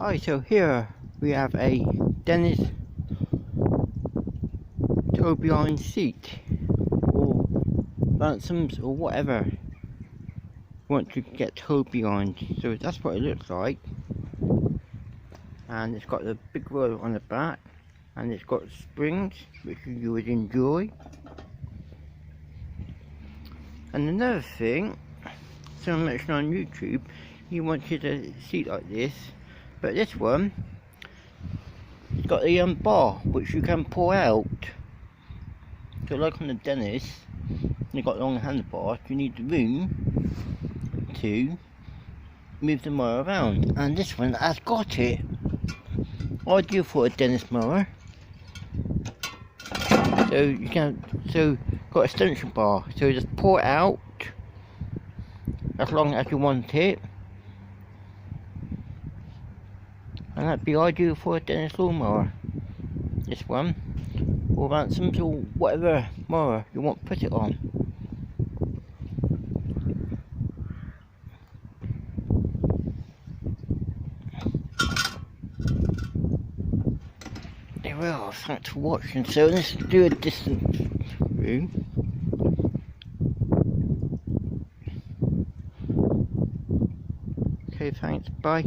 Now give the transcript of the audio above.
Hi, so here we have a Dennis tow behind seat or ransoms or whatever you want to get towed behind. So that's what it looks like, and it's got the big wheel on the back and it's got springs which you would enjoy. And another thing, someone mentioned on YouTube, he wanted a seat like this, but this one, it's got the bar which you can pull out. So like on the Dennis, you've got long handlebars, you need the room to move the mower around, and this one has got it. Ideal for a Dennis mower. So you can, got extension bar, so you just pull it out as long as you want it, and that'd be ideal for a Dennis lawnmower. This one, or ransoms, or whatever mower you want to put it on. There we are, thanks for watching. So let's do a distance view. Okay, thanks, bye.